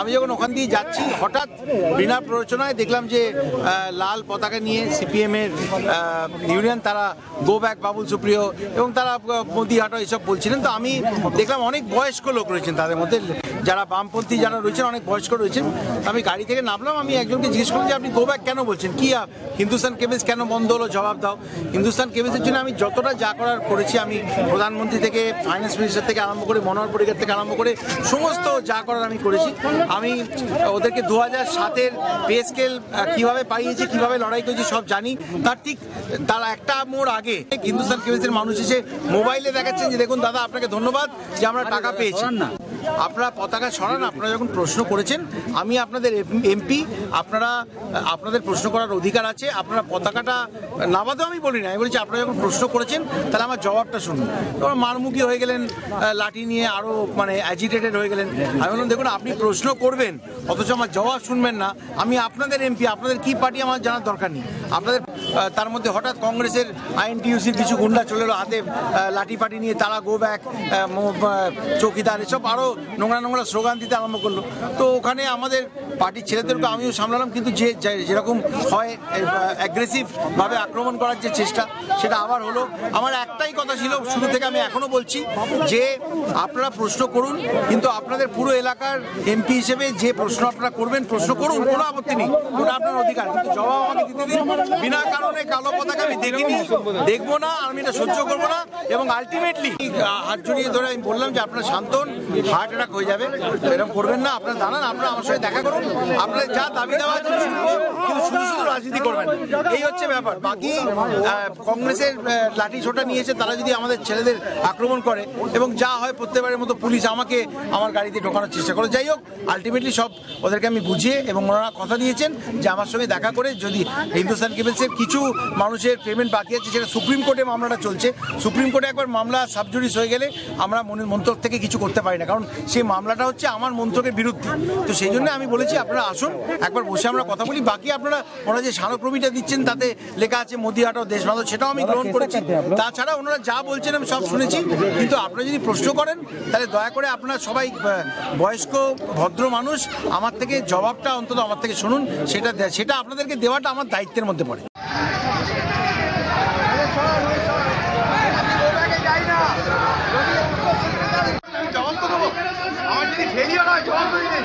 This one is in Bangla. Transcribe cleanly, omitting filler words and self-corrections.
আমি যখন ওখান দিয়ে যাচ্ছি হঠাৎ বিনা প্ররোচনায় দেখলাম যে লাল পতাকা নিয়ে সিপিএমের ইউনিয়ন তারা গো ব্যাক বাবুল সুপ্রিয় এবং তারা মোদি হাঁটো এসব বলছিলেন। তো আমি দেখলাম অনেক বয়স্ক লোক রয়েছেন তাদের মধ্যে, যারা বামপন্থী যারা রয়েছেন অনেক বয়স্ক রয়েছেন। আমি গাড়ি থেকে নামলাম, আমি একজনকে জিজ্ঞেস করলাম যে আপনি গো ব্যাক কেন বলছেন, কি হিন্দুস্তান কেবলস কেন বন্ধ হলো, জবাব দাও। হিন্দুস্তান কেবলসের জন্য আমি যতটা যা করার করেছি, আমি প্রধানমন্ত্রী থেকে ফাইন্যান্স মিনিস্টার থেকে আরম্ভ করে মনোহর পরিকার থেকে আরম্ভ করে সমস্ত যা করার আমি করেছি। আমি ওদেরকে 2007-এর পে স্কেল কীভাবে পাইয়েছি, কীভাবে লড়াই করেছি সব জানি। তার একটা মোড় আগে হিন্দুস্তান কেবলসের মানুষ এসে মোবাইলে দেখাচ্ছেন যে দেখুন দাদা আপনাকে ধন্যবাদ যে আমরা টাকা পেয়েছি। আপনারা পতাকা সরান, আপনারা যখন প্রশ্ন করেছেন, আমি আপনাদের এমপি, আপনাদের প্রশ্ন করার অধিকার আছে। আপনারা পতাকাটা নামাতেও আমি বলি না, আমি বলছি আপনারা যখন প্রশ্ন করেছেন তাহলে আমার জবাবটা শুনুন। তখন মারমুখী হয়ে গেলেন, লাঠি নিয়ে আরও অ্যাজিটেটেড হয়ে গেলেন। আমি বললাম দেখুন আপনি প্রশ্ন করবেন অথচ আমার জবাব শুনবেন না, আমি আপনাদের এমপি, আপনাদের কি পার্টি আমার জানার দরকার নেই। আপনাদের তার মধ্যে হঠাৎ কংগ্রেসের আইএনটিইউসির কিছু গুন্ডা চলে এলো হাতে লাঠি ফাটি নিয়ে, তারা গো ব্যাক চৌকিদার এসব আরও নোংরা স্লোগান দিতে আরম্ভ করলো। তো ওখানে আমাদের পার্টির ছেলেদেরকে আমিও সামলালাম, কিন্তু যেরকম হয় অ্যাগ্রেসিভভাবে আক্রমণ করার যে চেষ্টা সেটা আবার হলো। আমার একটাই কথা ছিল শুরু থেকে, আমি এখনও বলছি যে আপনারা প্রশ্ন করুন, কিন্তু আপনাদের পুরো এলাকার এমপি হিসেবে যে প্রশ্ন আপনারা করবেন প্রশ্ন করুন, কোনো আপত্তি নেই, ওটা আপনার অধিকার, কিন্তু জবাব আমাকে দিতে দিন। বিনা কারণে কালো পতাকা আমি দেখিনি, দেখবো না, আমি এটা সহ্য করবো না। এবং আলটিমেটলি হাত জড়িয়ে ধরে আমি বললাম যে আপনারা শান্ত হন, হার্ট অ্যাটাক হয়ে যাবে, এরকম করবেন না। আপনারা দাঁড়ান, আপনারা আমার সঙ্গে দেখা করুন, আপনাদের যা দাবি দেওয়া আছে শুনবো, কিন্তু শুধু রাজনীতি করবেন, এই হচ্ছে ব্যাপার। বাকি কংগ্রেসের লাঠি ছোটা নিয়েছে, তারা যদি আমাদের ছেলেদের আক্রমণ করে এবং যা হয় প্রত্যেকবারের মতো পুলিশ আমাকে আমার গাড়িতে ঢোকানোর চেষ্টা করে, যাই হোক আলটিমেটলি সব ওদেরকে আমি বুঝিয়ে, এবং ওনারা কথা দিয়েছেন যে আমার সঙ্গে দেখা করে যদি হিন্দুস্তান কেবলসের কিছু মানুষের পেমেন্ট বাকি আছে, সেটা সুপ্রিম কোর্টে মামলাটা চলছে, সুপ্রিম কোর্টে একবার মামলা সাবজুডিস হয়ে গেলে আমরা মন্ত্রক থেকে কিছু করতে পারি না, কারণ সেই মামলাটা হচ্ছে আমার মন্ত্রকের বিরুদ্ধে। তো সেই জন্য আমি বলেছি আপনারা আসুন, একবার বসে আমরা কথা বলি। বাকি আপনারা ওনারা যে স্মারকলিপিটা দিচ্ছেন তাতে লেখা আছে মোদি হাঁটাও দেশ বাঁচাও, সেটাও আমি গ্রহণ করেছি। তাছাড়া ওনারা যা বলছেন আমি সব শুনেছি, কিন্তু আপনারা যদি প্রশ্ন করেন তাহলে দয়া করে আপনারা সবাই বয়স্ক ভদ্র মানুষ, আমার থেকে জবাবটা অন্তত আমার থেকে শুনুন, সেটা আপনাদেরকে দেওয়াটা আমার দায়িত্বের মধ্যে পড়ে। জবাব তো দেবো, আমার যদি ফেলিও নয় জবাব তো দিন।